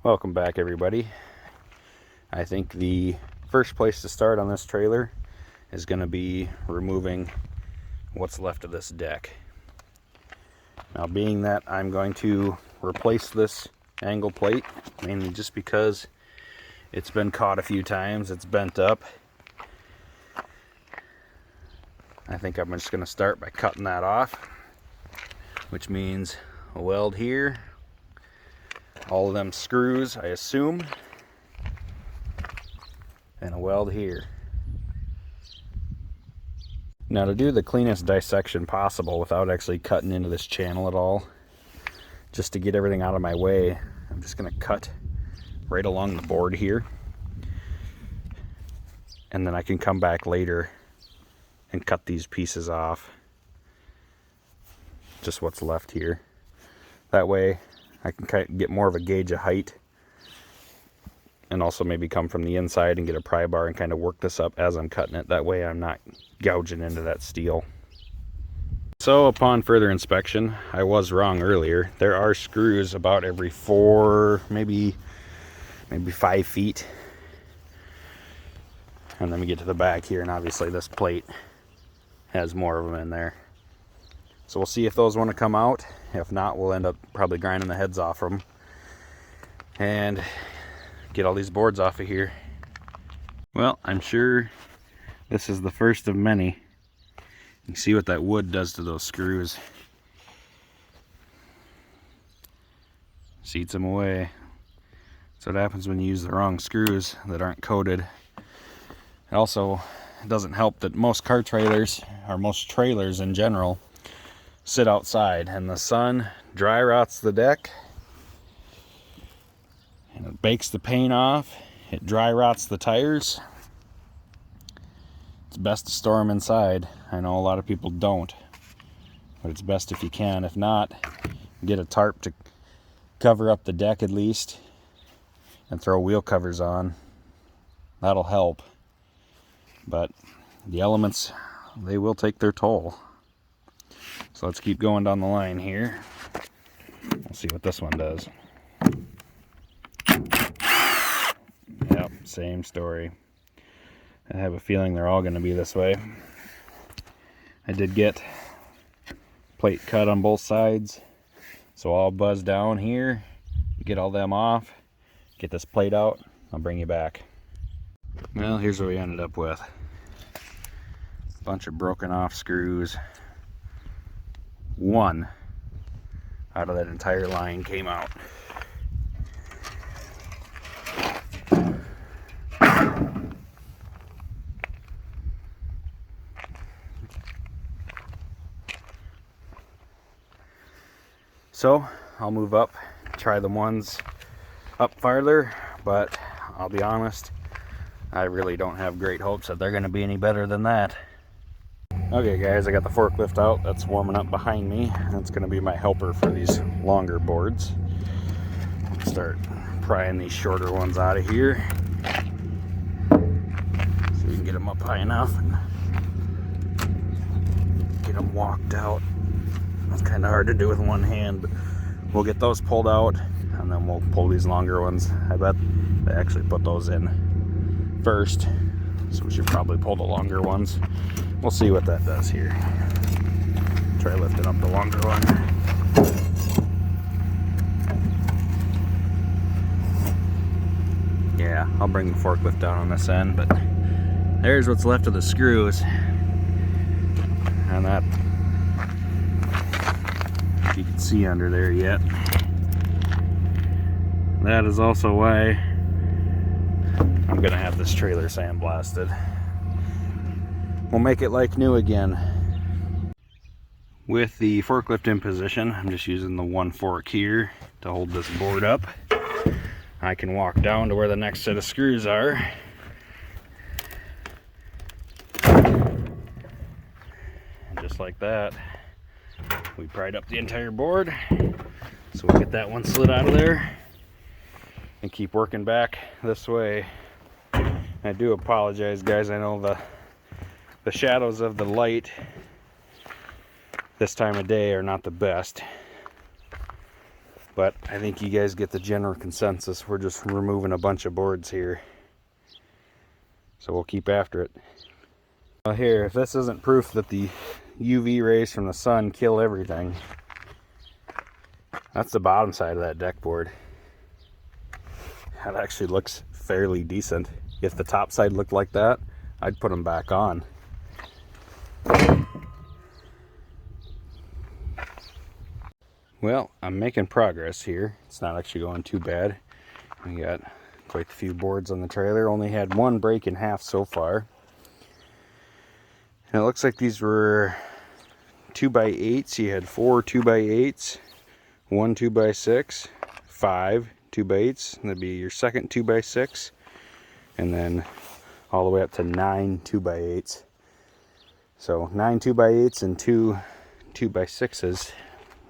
Welcome back, everybody. I think the first place to start on this trailer is going to be removing what's left of this deck. Now, being that I'm going to replace this angle plate, mainly just because it's been caught a few times, it's bent up, I think I'm just going to start by cutting that off, which means a weld here, all of them screws, I assume, and a weld here. Now, to do the cleanest dissection possible without actually cutting into this channel at all, just to get everything out of my way, I'm just going to cut right along the board here, and then I can come back later and cut these pieces off, just what's left here. That way I can get more of a gauge of height, and also maybe come from the inside and get a pry bar and kind of work this up as I'm cutting it. That way I'm not gouging into that steel. So upon further inspection, I was wrong earlier. There are screws about every 4, maybe 5 feet. And then we get to the back here, and obviously this plate has more of them in there. So we'll see if those want to come out. If not, we'll end up probably grinding the heads off them and get all these boards off of here. Well, I'm sure this is the first of many. You see what that wood does to those screws. Seats them away. That's what happens when you use the wrong screws that aren't coated. It also doesn't help that most car trailers, or most trailers in general, sit outside, and the sun dry rots the deck, and it bakes the paint off. It dry rots the tires. It's best to store them inside. I know a lot of people don't, but it's best if you can. If not, get a tarp to cover up the deck at least, and throw wheel covers on. That'll help. But the elements, they will take their toll. So let's keep going down the line here. We'll see what this one does. Yep, same story. I have a feeling they're all going to be this way. I did get plate cut on both sides, so I'll buzz down here, get all them off, get this plate out, I'll bring you back. Well, here's what we ended up with. A bunch of broken off screws. One out of that entire line came out. So I'll move up, try the ones up farther, but I'll be honest, I really don't have great hopes that they're going to be any better than that. Okay guys, I got the forklift out. That's warming up behind me. That's going to be my helper for these longer boards. Start prying these shorter ones out of here, so we can get them up high enough and get them walked out. That's kind of hard to do with one hand, but we'll get those pulled out, and then we'll pull these longer ones. I bet they actually put those in first, so we should probably pull the longer ones. We'll see what that does here. Try lifting up the longer one. Yeah, I'll bring the forklift down on this end, but there's what's left of the screws. And that, if you can see under there yet, that is also why I'm gonna have this trailer sandblasted. We'll make it like new again. With the forklift in position, I'm just using the one fork here to hold this board up. I can walk down to where the next set of screws are. And just like that, we pried up the entire board. So we'll get that one slid out of there and keep working back this way. I do apologize, guys. I know the shadows of the light this time of day are not the best. But I think you guys get the general consensus. We're just removing a bunch of boards here. So we'll keep after it. Well, here, if this isn't proof that the UV rays from the sun kill everything, that's the bottom side of that deck board. That actually looks fairly decent. If the top side looked like that, I'd put them back on. Well, I'm making progress here. It's not actually going too bad. We got quite a few boards on the trailer. Only had one break in half so far. And it looks like these were 2x8s. You had 4 2x8s, 1 2x6, 5 2x8s. That'd be your second 2x6. And then all the way up to 9 2x8s. So 9 2x8s and 2 2x6s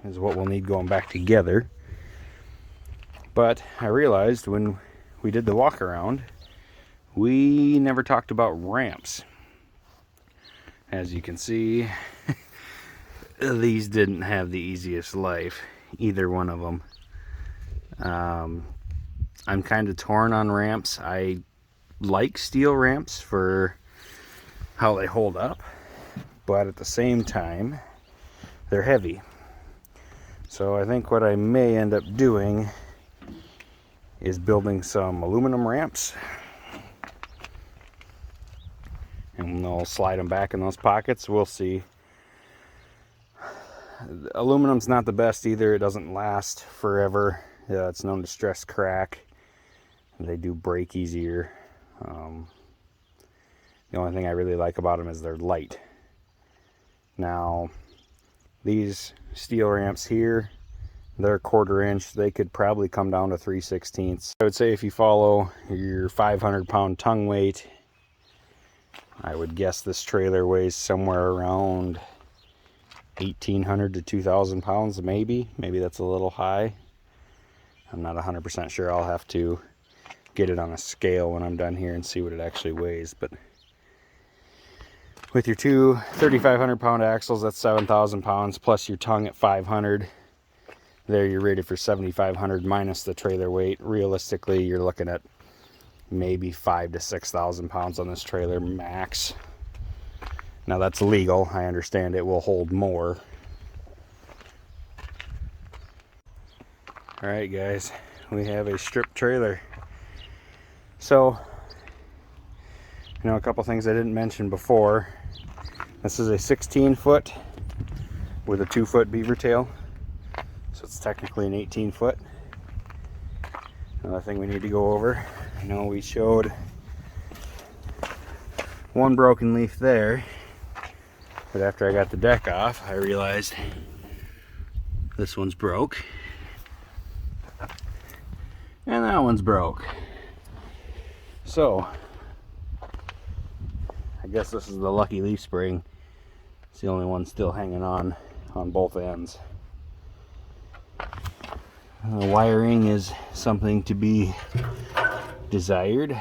is what we'll need going back together. But I realized when we did the walk around, we never talked about ramps. As you can see, these didn't have the easiest life, either one of them. I'm kind of torn on ramps. I like steel ramps for how they hold up, but at the same time, they're heavy. So I think what I may end up doing is building some aluminum ramps, and they'll slide them back in those pockets. We'll see. Aluminum's not the best either. It doesn't last forever. Yeah, it's known to stress crack. They do break easier. The only thing I really like about them is they're light. Now, these steel ramps here, they're 1/4 inch. They could probably come down to 3/16. I would say if you follow your 500-pound tongue weight, I would guess this trailer weighs somewhere around 1,800 to 2,000 pounds, maybe. Maybe that's a little high. I'm not 100% sure. I'll have to get it on a scale when I'm done here and see what it actually weighs. But with your two 3,500-pound axles, that's 7,000 pounds, plus your tongue at 500. There you're rated for 7,500 minus the trailer weight. Realistically, you're looking at maybe 5,000 to 6,000 pounds on this trailer max. Now that's legal. I understand it will hold more. All right, guys, we have a strip trailer. So, you know, a couple things I didn't mention before. This is a 16-foot with a 2-foot beaver tail. So it's technically an 18-foot. Another thing we need to go over. I know we showed one broken leaf there, but after I got the deck off, I realized this one's broke. And that one's broke. So, I guess this is the lucky leaf spring. It's the only one still hanging on both ends. Wiring is something to be desired.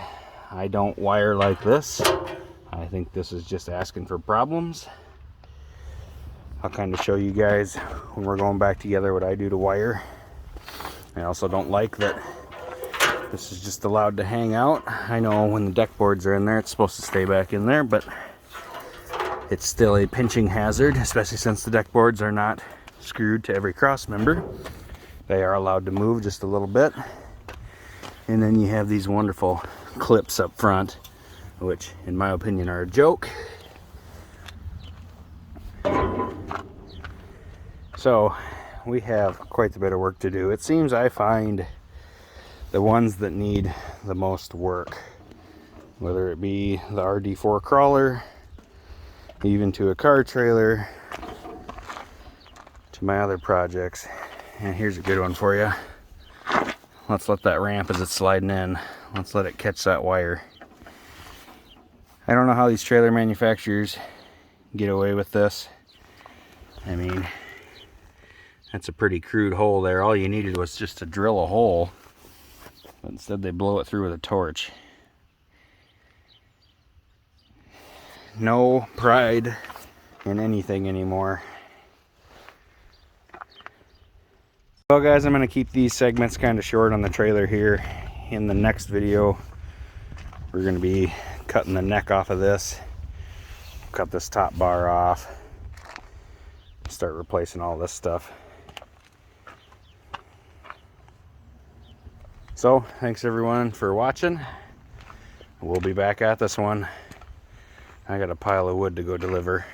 I don't wire like this. I think this is just asking for problems. I'll kind of show you guys when we're going back together what I do to wire. I also don't like that this is just allowed to hang out. I know when the deck boards are in there, it's supposed to stay back in there, but it's still a pinching hazard, especially since the deck boards are not screwed to every cross member. They are allowed to move just a little bit. And then you have these wonderful clips up front, which in my opinion are a joke. So we have quite a bit of work to do. It seems I find the ones that need the most work, whether it be the RD4 crawler, even to a car trailer, to my other projects. And here's a good one for you. Let's let that ramp as it's sliding in, let's let it catch that wire. I don't know how these trailer manufacturers get away with this. I mean, that's a pretty crude hole there. All you needed was just to drill a hole. But instead they blow it through with a torch. No pride in anything anymore. Well guys, I'm going to keep these segments kind of short on the trailer here. In the next video, we're going to be cutting the neck off of this. Cut this top bar off. Start replacing all this stuff. So, thanks everyone for watching. We'll be back at this one. I got a pile of wood to go deliver.